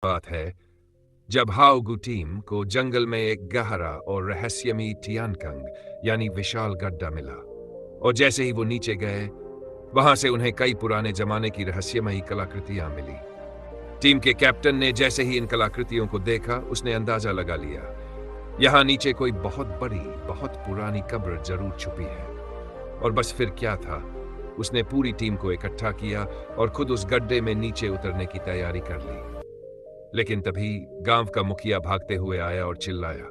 बात है जब हाओगू टीम को जंगल में एक गहरा और रहस्यमयी टियानकंग यानी विशाल गड्ढा मिला। और जैसे ही वो नीचे गए, वहां से उन्हें कई पुराने जमाने की रहस्यमयी कलाकृतियां मिली। टीम के कैप्टन ने जैसे ही इन कलाकृतियों को देखा, उसने अंदाजा लगा लिया, यहां नीचे कोई बहुत बड़ी, बहुत पुरानी कब्र जरूर छुपी है। और बस फिर क्या था, उसने पूरी टीम को इकट्ठा किया और खुद उस गड्ढे में नीचे उतरने की तैयारी कर ली। लेकिन तभी गांव का मुखिया भागते हुए आया और चिल्लाया,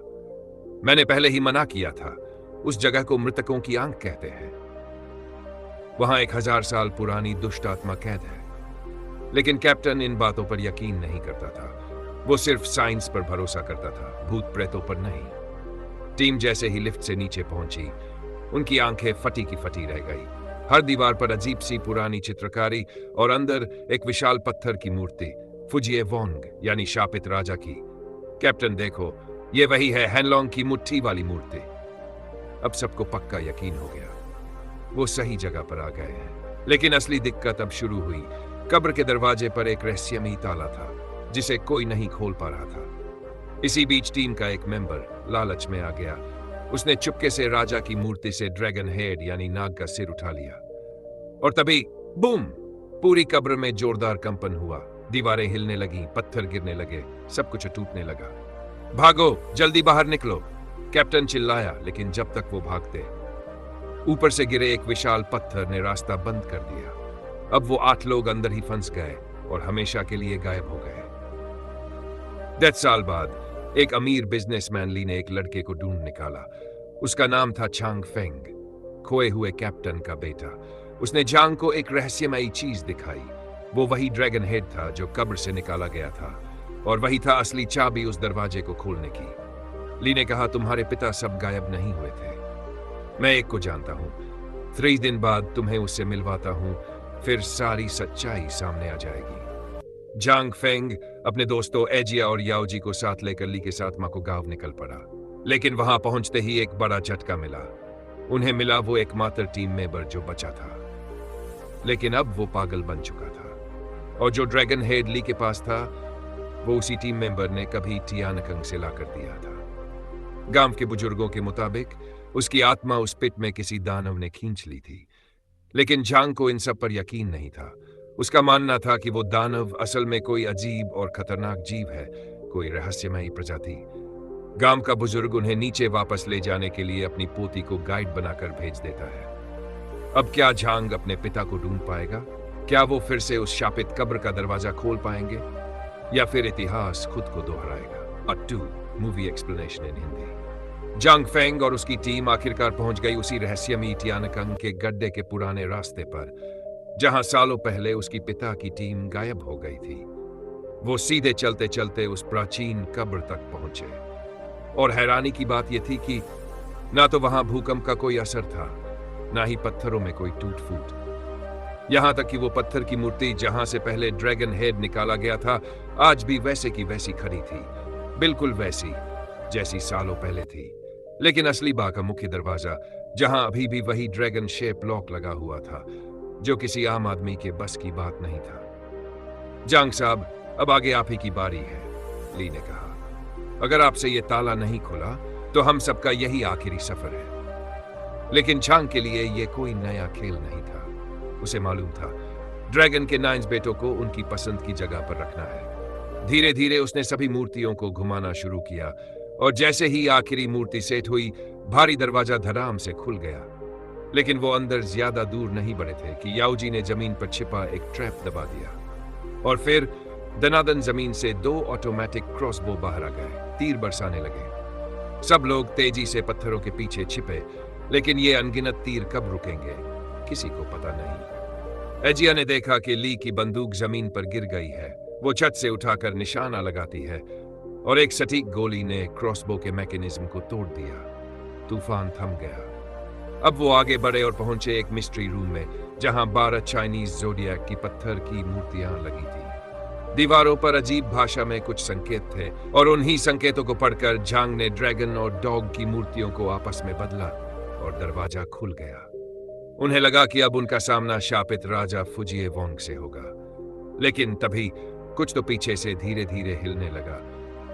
मैंने पहले ही मना किया था, उस जगह को मृतकों की आंख कहते हैं। वहां 1000 साल पुरानी दुष्ट आत्मा कैद है। लेकिन कैप्टन इन बातों पर यकीन नहीं करता था। वो सिर्फ साइंस पर भरोसा करता था, भूत प्रेतों पर नहीं। टीम जैसे ही लिफ्ट से नीचे पहुंची, उनकी आंखें फटी की फटी रह गई। हर दीवार पर अजीब सी पुरानी चित्रकारी और अंदर एक विशाल पत्थर की मूर्ति, फुजिए वोंग यानी शापित राजा की। कैप्टन देखो, ये वही है हैनलॉन्ग की मुट्ठी वाली मूर्ति। अब सबको पक्का यकीन हो गया, वो सही जगह पर आ गए हैं। लेकिन असली दिक्कत अब शुरू हुई। कब्र के दरवाजे पर एक रहस्यमयी ताला था, जिसे कोई नहीं खोल पा रहा था। इसी बीच टीम का एक मेंबर लालच में आ गया। उसने चुपके से राजा की मूर्ति से ड्रैगन हेड यानी नाग का सिर उठा लिया। और तभी बूम, पूरी कब्र में जोरदार कंपन हुआ। दीवारें हिलने लगी, पत्थर गिरने लगे, सब कुछ टूटने लगा। भागो, जल्दी बाहर निकलो, कैप्टन चिल्लाया। लेकिन जब तक वो भागते, ऊपर से गिरे एक विशाल पत्थर ने रास्ता बंद कर दिया। अब वो 8 लोग अंदर ही फंस गए और हमेशा के लिए गायब हो गए। 10 साल बाद एक अमीर बिजनेसमैन ली ने एक लड़के को ढूंढ निकाला। उसका नाम था चांग फेंग, खोए हुए कैप्टन का बेटा। उसने जांग को एक रहस्यमयी चीज दिखाई। वो वही ड्रैगन हेड था जो कब्र से निकाला गया था, और वही था असली चाबी उस दरवाजे को खोलने की। ली ने कहा, तुम्हारे पिता सब गायब नहीं हुए थे। मैं एक को जानता हूं। 3 दिन बाद तुम्हें उससे मिलवाता हूं, फिर सारी सच्चाई सामने आ जाएगी। जांग फेंग अपने दोस्तों एजिया और याओजी को साथ लेकर ली के साथ माको गांव निकल पड़ा। लेकिन वहां पहुंचते ही एक बड़ा झटका मिला। उन्हें मिला वो एकमात्र टीम मेंबर जो बचा था। लेकिन अब वो पागल बन चुका था, और जो ड्रैगन हेड ली के पास था, वो उसी टीम मेंबर ने कभी टियानकंग से लाकर दिया था। गांव के बुजुर्गों के मुताबिक उसकी आत्मा उस पिट में किसी दानव ने खींच ली थी। लेकिन झांग को इन सब पर यकीन नहीं था। उसका मानना था कि वो दानव असल में कोई अजीब और खतरनाक जीव है, कोई रहस्यमयी प्रजाति। गांव का बुजुर्ग उन्हें नीचे वापस ले जाने के लिए अपनी पोती को गाइड बनाकर भेज देता है। अब क्या झांग अपने पिता को ढूंढ पाएगा? क्या वो फिर से उस शापित कब्र का दरवाजा खोल पाएंगे, या फिर इतिहास खुद को दोहराएगा? A 2 movie explanation in Hindi. Zhang Feng और उसकी टीम आखिरकार पहुंच गई उसी रहस्यमयी टियानकंग के गड्ढे के पुराने रास्ते पर, जहां सालों पहले उसकी पिता की टीम गायब हो गई थी। वो सीधे चलते चलते उस प्राचीन कब्र तक पहुंचे, और हैरानी की बात यह थी कि ना तो वहां भूकंप का कोई असर था, ना ही पत्थरों में कोई टूट फूट। यहां तक कि वो पत्थर की मूर्ति जहां से पहले ड्रैगन हेड निकाला गया था, आज भी वैसे की वैसी खड़ी थी, बिल्कुल वैसी जैसी सालों पहले थी। लेकिन असली बाग का मुख्य दरवाजा, जहां अभी भी वही ड्रैगन शेप लॉक लगा हुआ था, जो किसी आम आदमी के बस की बात नहीं था। जांग साहब, अब आगे आप ही की बारी है, ली ने कहा। अगर आपसे ये ताला नहीं खुला, तो हम सबका यही आखिरी सफर है। लेकिन झांग के लिए यह कोई नया खेल नहीं था। उसे मालूम था ड्रैगन के 9 बेटों को उनकी पसंद की जगह पर रखना है। धीरे धीरे उसने सभी मूर्तियों को घुमाना शुरू किया, और जैसे ही आखिरी मूर्ति सेट हुई, भारी दरवाजा धड़ाम से खुल गया। लेकिन वो अंदर ज्यादा दूर नहीं बढ़े थे कि याओजी ने जमीन पर छिपा एक ट्रैप दबा दिया, और फिर दनादन जमीन से 2 ऑटोमेटिक क्रॉसबो बाहर आ गए, तीर बरसाने लगे। सब लोग तेजी से पत्थरों के पीछे छिपे, लेकिन ये अनगिनत तीर कब रुकेंगे, किसी को पता नहीं। एजिया ने देखा कि ली की बंदूक जमीन पर गिर गई है। वो छत से उठाकर निशाना लगाती है, और एक सटीक गोली ने क्रॉसबो के मैकेनिज्म को तोड़ दिया। तूफान थम गया। अब वो आगे बढ़े और पहुंचे एक मिस्ट्री रूम में, जहां 12 चाइनीज जोडियक की पत्थर की मूर्तियां लगी थी। दीवारों पर अजीब भाषा में कुछ संकेत थे, और उन्हीं संकेतों को पढ़कर झांग ने ड्रैगन और डॉग की मूर्तियों को आपस में बदला, और दरवाजा खुल गया। उन्हें लगा कि अब उनका सामना शापित राजा फुजिए वोंग से होगा। लेकिन तभी कुछ तो पीछे से धीरे धीरे हिलने लगा।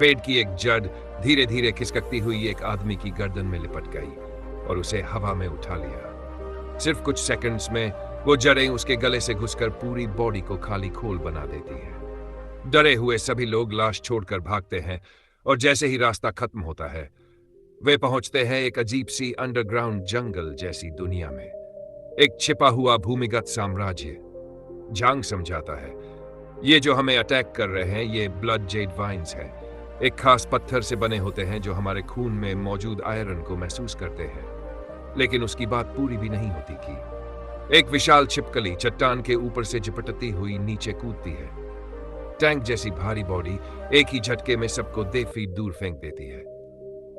पेड़ की एक जड़ धीरे धीरे खिसकती हुई एक आदमी की गर्दन में लिपट गई और उसे हवा में उठा लिया। सिर्फ कुछ सेकंड्स में वो जड़ें उसके गले से घुसकर पूरी बॉडी को खाली खोल बना देती है। डरे हुए सभी लोग लाश छोड़कर भागते हैं और जैसे ही रास्ता खत्म होता है वे पहुंचते हैं एक अजीब सी अंडरग्राउंड जंगल जैसी दुनिया में, एक छिपा हुआ भूमिगत साम्राज्य। झांग समझाता है, ये जो हमें अटैक कर रहे हैं ये ब्लड जेड वाइन्स हैं। एक खास पत्थर से बने होते हैं जो हमारे खून में मौजूद आयरन को महसूस करते हैं। लेकिन उसकी बात पूरी भी नहीं होती कि एक विशाल छिपकली चट्टान के ऊपर से झपटती हुई नीचे कूदती है। टैंक जैसी भारी बॉडी एक ही झटके में सबको 2 फीट दूर फेंक देती है।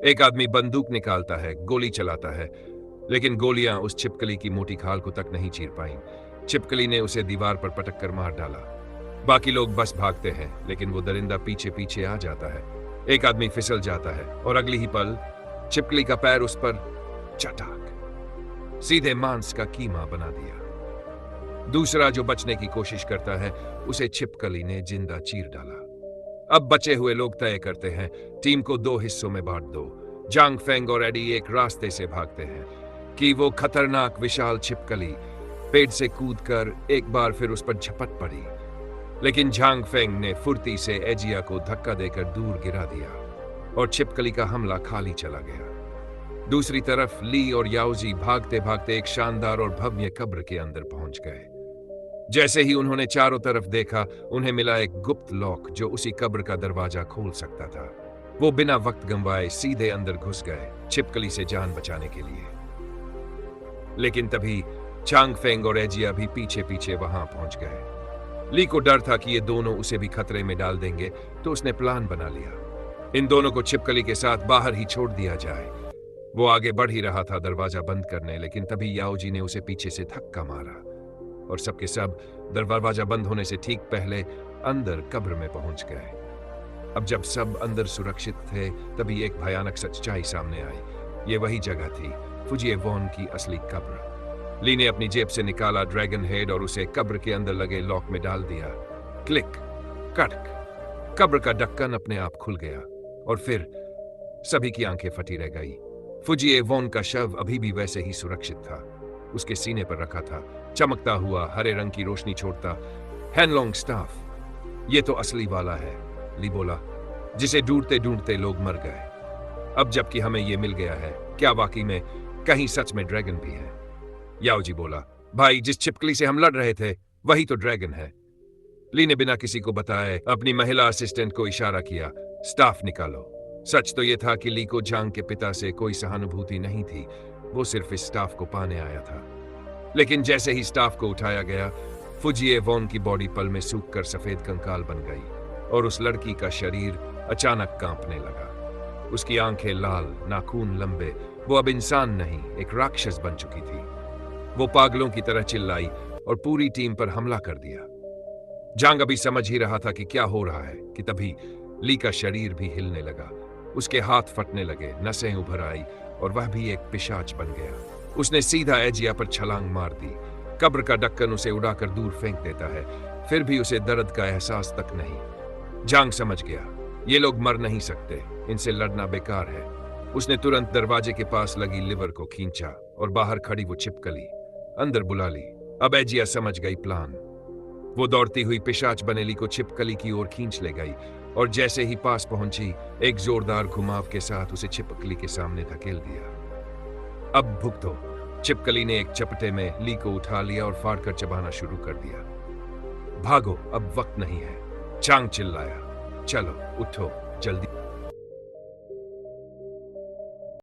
एक आदमी बंदूक निकालता है, गोली चलाता है, लेकिन गोलियां उस छिपकली की मोटी खाल को तक नहीं चीर पाईं। छिपकली ने उसे दीवार पर पटक कर मार डाला। बाकी लोग बस भागते हैं, लेकिन वो दरिंदा पीछे पीछे आ जाता है। एक आदमी फिसल जाता है और अगली ही पल छिपकली का पैर उस पर चटाक सीधे मांस का कीमा बना दिया। दूसरा जो बचने की कोशिश करता है उसे छिपकली ने जिंदा चीर डाला। अब बचे हुए लोग तय करते हैं टीम को 2 हिस्सों में बांट दो। जांग फेंग और एडी एक रास्ते से भागते हैं कि वो खतरनाक विशाल छिपकली पेड़ से कूदकर एक बार फिर उस पर झपट पड़ी, लेकिन झांग फेंग ने फुर्ती से एजिया को धक्का देकर दूर गिरा दिया और छिपकली का हमला खाली चला गया। दूसरी तरफ ली और याओजी भागते भागते एक शानदार और भव्य कब्र के अंदर पहुंच गए। जैसे ही उन्होंने चारों तरफ देखा उन्हें मिला एक गुप्त लॉक जो उसी कब्र का दरवाजा खोल सकता था। वो बिना वक्त गंवाए सीधे अंदर घुस गए छिपकली से जान बचाने के लिए। लेकिन तभी चांग फेंग और एजिया भी पीछे पीछे वहां पहुंच गए। ली को डर था कि ये दोनों उसे भी खतरे में डाल देंगे, तो उसने प्लान बना लिया। इन दोनों को छिपकली के साथ बाहर ही छोड़ दिया जाए। वो आगे बढ़ ही रहा था दरवाजा बंद करने, लेकिन तभी याओजी ने उसे पीछे से धक्का मारा और सबके सब दरवाजा बंद होने से ठीक पहले अंदर कब्र में पहुंच गए। अब जब सब अंदर सुरक्षित थे तभी एक भयानक सच्चाई सामने आई। ये वही जगह थी, फुजिए वॉन की असली कब्र। ली ने अपनी जेब से निकाला ड्रैगन हेड और उसे कब्र के अंदर लगे लॉक में डाल दिया। क्लिक, कड़क, कब्र का ढक्कन अपने आप खुल गया और फिर सभी की आंखें फटी रह गई। फुजिए वॉन का शव अभी भी वैसे ही सुरक्षित था, उसके सीने पर रखा था, चमकता हुआ हरे रंग की रोशनी छोड़ता। हैनलोंग स्टाफ, ये तो असली वाला है, ली बोला, जिसे ढूंढते ढूंढते लोग मर गए। अब जबकि हमें ये मिल गया है, क्या वाकई में कहीं सच में ड्रैगन भी है? याओजी बोला, भाई जिस छिपकली से हम लड़ रहे थे वही तो ड्रैगन है। ली ने बिना किसी को बताए अपनी महिला असिस्टेंट को इशारा किया, स्टाफ निकालो। सच तो यह था कि ली को झांग के पिता से कोई सहानुभूति नहीं थी, वो सिर्फ इस स्टाफ को पाने आया था। लेकिन जैसे ही स्टाफ को उठाया गया, फुजिए वॉन की बॉडी पल में सूखकर सफेद कंकाल बन गई और उस लड़की का शरीर अचानक कांपने लगा। उसकी आंखें लाल, नाखून लंबे, वो अब इंसान नहीं एक राक्षस बन चुकी थी। वो पागलों की तरह चिल्लाई और पूरी टीम पर हमला कर दिया। जांग अभी समझ ही रहा था कि क्या हो रहा है कि तभी ली का शरीर भी हिलने लगा। उसके हाथ फटने लगे, नसें उभर आई और वह भी एक पिशाच बन गया। उसने सीधा एजिया पर छलांग मार दी। कब्र का ढक्कन उसे उड़ाकर दूर फेंक देता है, फिर भी उसे दर्द का एहसास तक नहीं। जांग समझ गया, ये लोग मर नहीं सकते, इनसे लड़ना बेकार है। उसने तुरंत दरवाजे के पास लगी लिवर को खींचा और बाहर खड़ी वो छिपकली अंदर बुला ली। अब एजिया समझ गई प्लान। वो दौड़ती हुई पिशाच बनेली को छिपकली की ओर खींच ले गई और जैसे ही पास पहुंची एक जोरदार घुमाव के साथ उसे छिपकली के सामने धकेल दिया। अब भुगतो। छिपकली ने एक चपटे में ली को उठा लिया और फाड़कर चबाना शुरू कर दिया। भागो, अब वक्त नहीं है, चांग चिल्लाया। चलो उठो जल्दी।